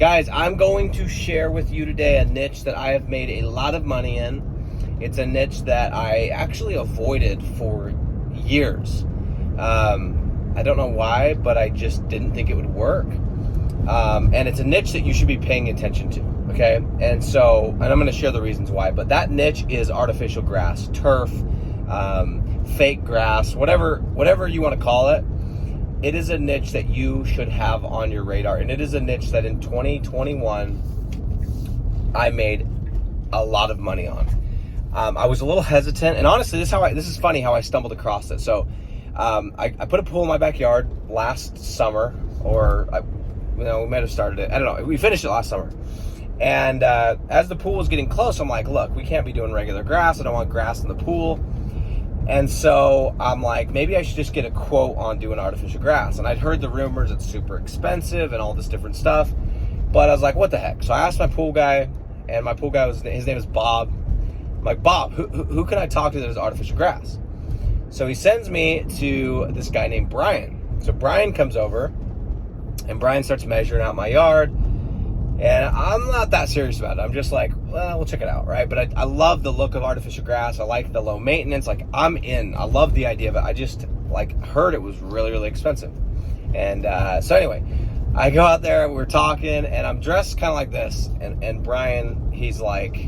Guys, I'm going to share with you today a niche that I have made a lot of money in. It's a niche that I actually avoided for years. I don't know why, but I just didn't think it would work. And it's a niche that you should be paying attention to, okay? And I'm going to share the reasons why, but that niche is artificial grass, turf, fake grass, whatever you want to call it. It is a niche that you should have on your radar, and it is a niche that in 2021 I made a lot of money on. I was a little hesitant, and honestly, this is funny how I stumbled across it. So I put a pool in my backyard last summer, or we might have started it. I don't know. We finished it last summer. And as the pool was getting close, I'm like, look, we can't be doing regular grass. I don't want grass in the pool. And so I'm like, maybe I should just get a quote on doing artificial grass. And I'd heard the rumors it's super expensive and all this different stuff. But I was like, what the heck? So I asked my pool guy, and my pool guy, his name is Bob. I'm like, Bob, who can I talk to that does artificial grass? So he sends me to this guy named Brian. So Brian comes over, and Brian starts measuring out my yard. And I'm not that serious about it. I'm just like, well, we'll check it out, right? But I love the look of artificial grass. I like the low maintenance. Like, I'm in. I love the idea of it. I just, heard it was really, really expensive. And so anyway, I go out there, we're talking, and I'm dressed kind of like this. And Brian, he's like,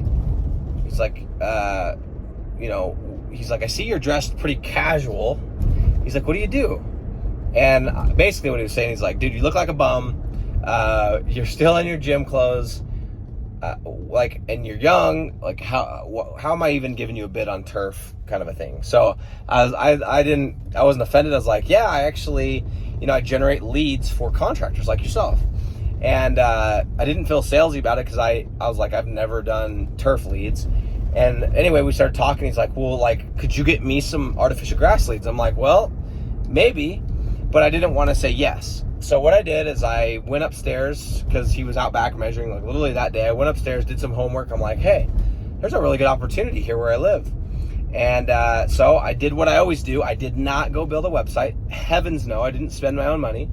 I see you're dressed pretty casual. He's like, what do you do? And basically what he was saying, he's like, dude, you look like a bum. You're still in your gym clothes, and you're young. Like, how am I even giving you a bid on turf, kind of a thing? So I wasn't offended. I was like, yeah, I actually, I generate leads for contractors like yourself. And I didn't feel salesy about it because I was like, I've never done turf leads. And anyway, we started talking. He's like, well, could you get me some artificial grass leads? I'm like, well, maybe, but I didn't want to say yes. So what I did is I went upstairs because he was out back measuring, literally that day. I went upstairs, did some homework. I'm like, hey, there's a really good opportunity here where I live. And so I did what I always do. I did not go build a website. Heavens no, I didn't spend my own money.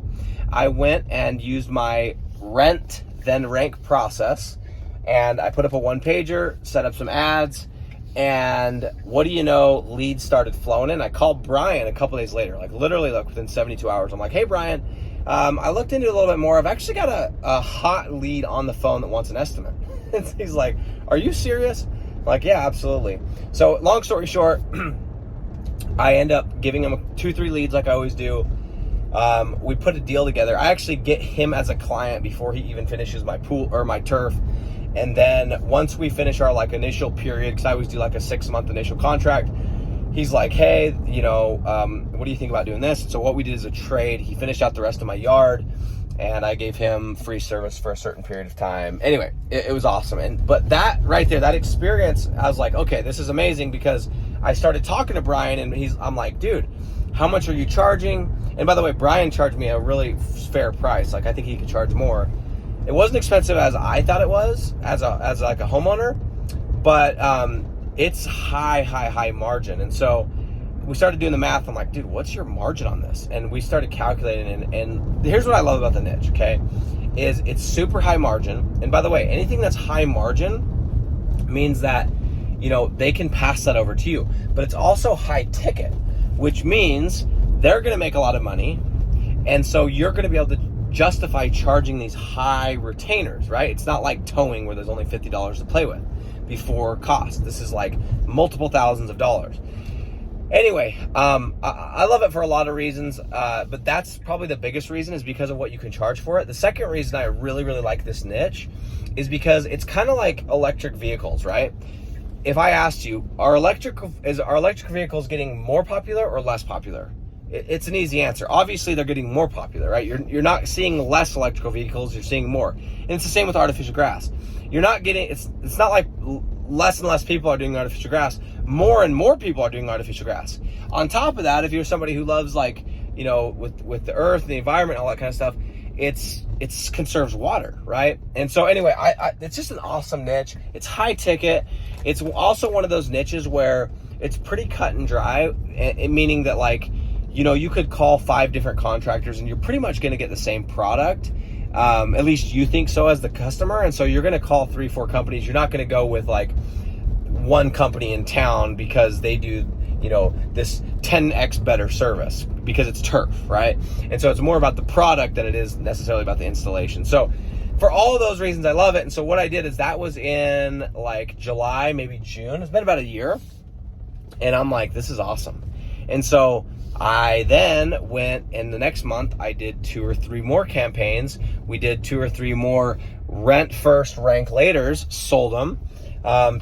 I went and used my rent, then rank process. And I put up a one-pager, set up some ads. And what do you know, leads started flowing in. I called Brian a couple days later, literally within 72 hours. I'm like, hey, Brian, I looked into it a little bit more. I've actually got a hot lead on the phone that wants an estimate. And he's like, are you serious? I'm like, yeah, absolutely. So long story short, I end up giving him 2-3 leads like I always do. We put a deal together. I actually get him as a client before he even finishes my pool or my turf. And then once we finish our initial period, because I always do a 6-month initial contract, he's like, hey, what do you think about doing this? So what we did is a trade. He finished out the rest of my yard, and I gave him free service for a certain period of time. Anyway, it was awesome. But that right there, that experience, I was like, okay, this is amazing, because I started talking to Brian, and I'm like, dude, how much are you charging? And by the way, Brian charged me a really fair price. I think he could charge more. It wasn't expensive as I thought it was as a homeowner, but it's high margin. And so we started doing the math. I'm like, dude, what's your margin on this? And we started calculating, and here's what I love about the niche, okay, is it's super high margin. And by the way, anything that's high margin means that, they can pass that over to you. But it's also high ticket, which means they're going to make a lot of money. And so you're going to be able to justify charging these high retainers, right? It's not like towing where there's only $50 to play with before cost. This is multiple thousands of dollars. Anyway, I love it for a lot of reasons, but that's probably the biggest reason, is because of what you can charge for it. The second reason I really, really like this niche is because it's kind of like electric vehicles, right? If I asked you, are electric vehicles getting more popular or less popular? It's an easy answer. Obviously, they're getting more popular, right? You're not seeing less electrical vehicles, you're seeing more. And it's the same with artificial grass. You're not getting, it's not like less and less people are doing artificial grass. More and more people are doing artificial grass. On top of that, if you're somebody who loves with the earth and the environment and all that kind of stuff, it's conserves water, right? And so anyway, it's just an awesome niche. It's high ticket. It's also one of those niches where it's pretty cut and dry, meaning that you could call 5 different contractors and you're pretty much going to get the same product. At least you think so as the customer. And so you're going to call 3-4 companies. You're not going to go with like one company in town because they do, you know, this 10x better service because it's turf, right? And so it's more about the product than it is necessarily about the installation. So for all of those reasons, I love it. And so what I did is that was in like July, maybe June. It's been about a year. And I'm like, this is awesome. And so I then went, and the next month I did 2 or 3 more campaigns. We did 2 or 3 more rent first, rank laters, sold them,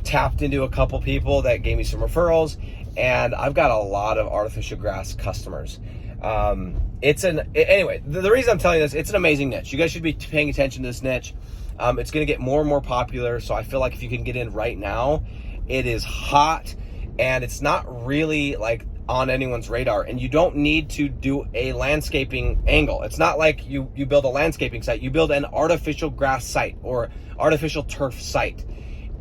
tapped into a couple people that gave me some referrals, and I've got a lot of artificial grass customers. Anyway, the reason I'm telling you this, it's an amazing niche. You guys should be paying attention to this niche. It's going to get more and more popular. So I feel like if you can get in right now, it is hot, and it's not really like on anyone's radar, and you don't need to do a landscaping angle. It's not like you build a landscaping site. You build an artificial grass site or artificial turf site.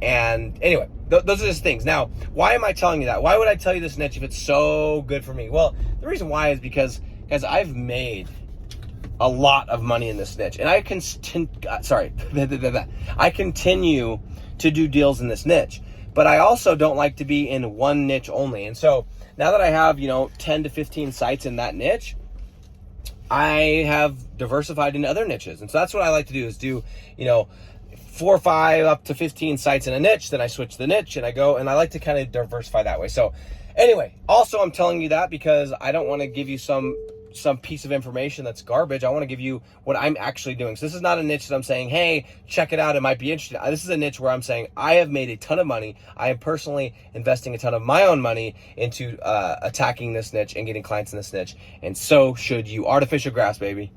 And anyway, those are just things. Now, why am I telling you that? Why would I tell you this niche if it's so good for me? Well, the reason why is because I've made a lot of money in this niche, and I continue to do deals in this niche. But I also don't like to be in one niche only. And so now that I have, 10 to 15 sites in that niche, I have diversified into other niches. And so that's what I like to do is do, 4 or 5 up to 15 sites in a niche. Then I switch the niche and I go, and I like to kind of diversify that way. So anyway, also I'm telling you that because I don't want to give you some piece of information that's garbage. I want to give you what I'm actually doing. So this is not a niche that I'm saying, hey, check it out, it might be interesting. This is a niche where I'm saying I have made a ton of money. I am personally investing a ton of my own money into attacking this niche and getting clients in this niche. And so should you. Artificial grass, baby.